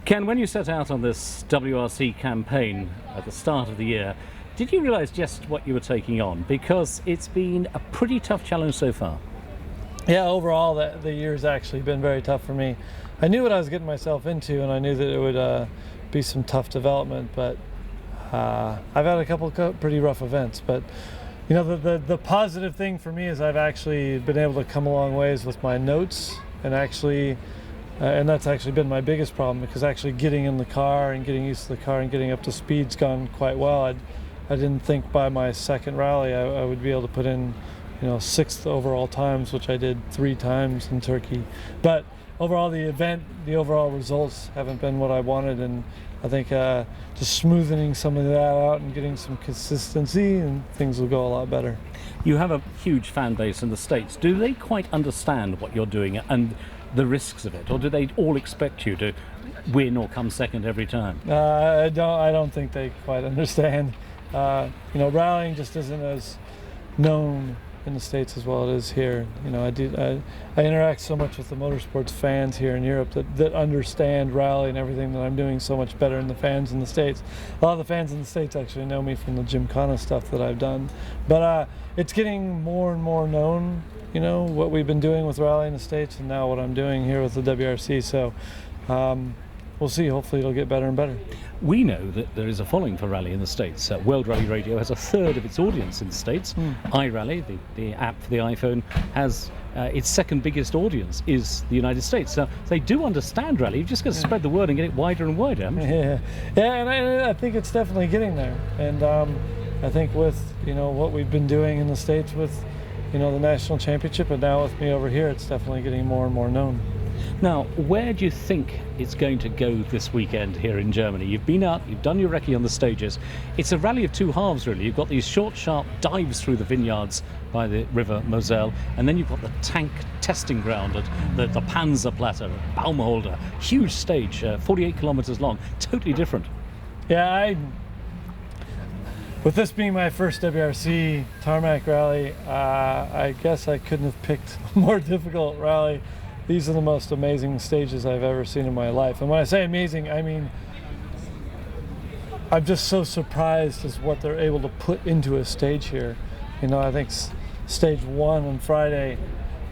Ken, when you set out on this WRC campaign at the start of the year, did you realise just what you were taking on? Because it's been a pretty tough challenge so far. Yeah, overall the year's actually been very tough for me. I knew what I was getting myself into, and I knew that it would be some tough development, but I've had a couple of pretty rough events. But you know, the positive thing for me is I've actually been able to come a long ways with my notes, and actually and that's actually been my biggest problem, because actually getting in the car and getting used to the car and getting up to speed's gone quite well. I didn't think by my second rally I would be able to put in, you know, 6th overall times, which I did 3 times in Turkey. But overall, the overall results haven't been what I wanted, and I think just smoothing some of that out and getting some consistency, and things will go a lot better. You have a huge fan base in the States. Do they quite understand what you're doing and the risks of it, or do they all expect you to win or come second every time? I don't think they quite understand. You know, rallying just isn't as known in the States as well it is here. You know, I interact so much with the motorsports fans here in Europe that understand rally and everything that I'm doing so much better than the fans in the States. A lot of the fans in the States actually know me from the Gymkhana stuff that I've done. But it's getting more and more known, you know, what we've been doing with rally in the States, and now what I'm doing here with the WRC. So we'll see. Hopefully it'll get better and better. We know that there is a following for rally in the States. World Rally Radio has 1/3 of its audience in the States. iRally, the app for the iPhone, has its second biggest audience is the United States. So they do understand rally. You've just got to spread the word and get it wider and wider, haven't you? Yeah, and I think it's definitely getting there. And I think with, you know, what we've been doing in the States with, you know, the national championship, and now with me over here, it's definitely getting more and more known. Now, where do you think it's going to go this weekend here in Germany? You've been out, you've done your recce on the stages. It's a rally of 2 halves, really. You've got these short, sharp dives through the vineyards by the river Moselle, and then you've got the tank testing ground at the Panzerplatte, Baumholder, huge stage, 48 kilometers long, totally different. Yeah, with this being my first WRC tarmac rally, I guess I couldn't have picked a more difficult rally. These are the most amazing stages I've ever seen in my life. And when I say amazing, I mean, I'm just so surprised as what they're able to put into a stage here. You know, I think stage 1 on Friday,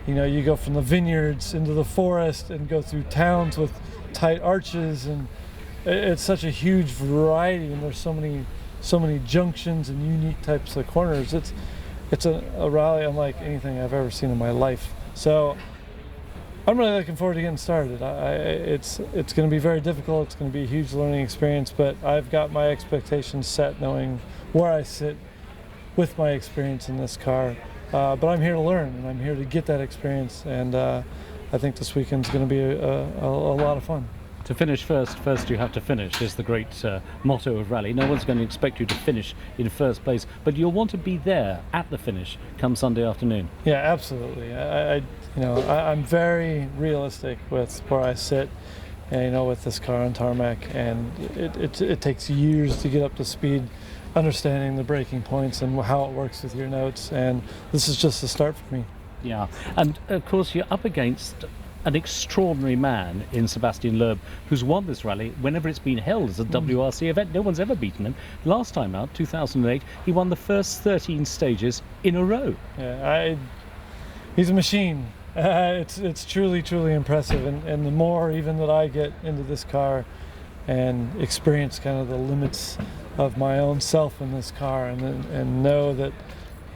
you know, you go from the vineyards into the forest and go through towns with tight arches, and it's such a huge variety, and there's so many junctions and unique types of corners. It's a rally unlike anything I've ever seen in my life. So I'm really looking forward to getting started. It's going to be very difficult. It's going to be a huge learning experience, but I've got my expectations set, knowing where I sit with my experience in this car. But I'm here to learn, and I'm here to get that experience, and I think this weekend's going to be a lot of fun. To finish first you have to finish is the great motto of rally. No one's going to expect you to finish in first place, but you'll want to be there at the finish come Sunday afternoon. Yeah, absolutely. I'm very realistic with where I sit, and, you know, with this car on tarmac, and it takes years to get up to speed, understanding the braking points and how it works with your notes, and this is just the start for me. Yeah, and of course you're up against an extraordinary man in Sebastian Loeb, who's won this rally whenever it's been held as a WRC event. No one's ever beaten him. Last time out, 2008, he won the first 13 stages in a row. Yeah, he's a machine. It's truly impressive, and the more even that I get into this car and experience kind of the limits of my own self in this car, and know that,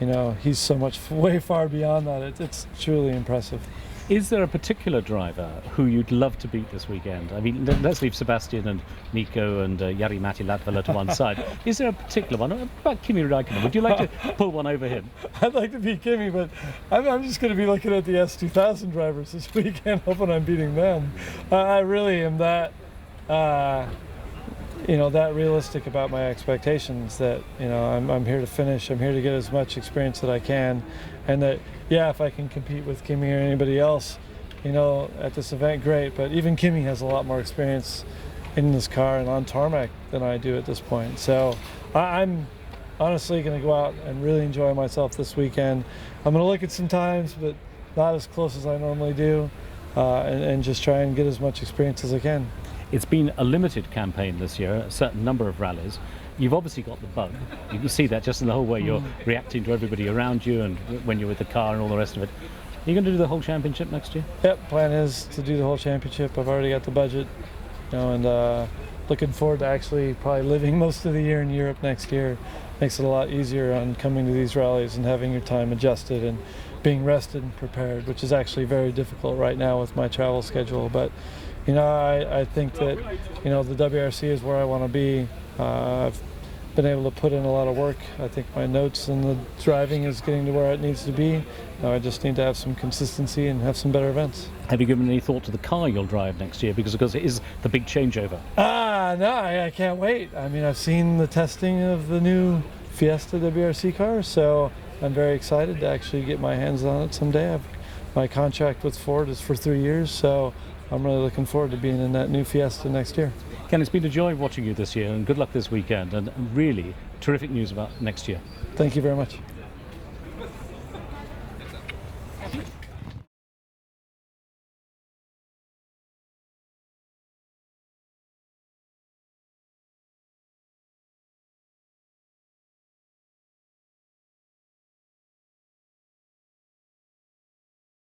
you know, he's so much way far beyond that, it's truly impressive. Is there a particular driver who you'd love to beat this weekend? I mean, let's leave Sebastian and Nico and Jari-Matti Latvala to one side. Is there a particular one? What about Kimi Räikkönen? Would you like to pull one over him? I'd like to beat Kimi, but I'm just going to be looking at the S2000 drivers this weekend, hoping I'm beating them. I really am that, that realistic about my expectations, that, you know, I'm here to finish. I'm here to get as much experience that I can, and that, yeah, if I can compete with Kimi or anybody else, you know, at this event, great. But even Kimi has a lot more experience in this car and on tarmac than I do at this point. So I'm honestly going to go out and really enjoy myself this weekend. I'm going to look at some times, but not as close as I normally do, and just try and get as much experience as I can. It's been a limited campaign this year, a certain number of rallies. You've obviously got the bug. You can see that just in the whole way you're reacting to everybody around you and when you're with the car and all the rest of it. Are you going to do the whole championship next year? Yep, plan is to do the whole championship. I've already got the budget, and looking forward to actually probably living most of the year in Europe next year. Makes it a lot easier on coming to these rallies and having your time adjusted and being rested and prepared, which is actually very difficult right now with my travel schedule. But I think that the WRC is where I want to be. I've been able to put in a lot of work. I think my notes and the driving is getting to where it needs to be. Now I just need to have some consistency and have some better events. Have you given any thought to the car you'll drive next year? Because of course it is the big changeover. No, I can't wait. I mean, I've seen the testing of the new Fiesta WRC car, so I'm very excited to actually get my hands on it someday. My contract with Ford is for 3 years, so I'm really looking forward to being in that new Fiesta next year. Ken, it's been a joy watching you this year, and good luck this weekend, and really terrific news about next year. Thank you very much.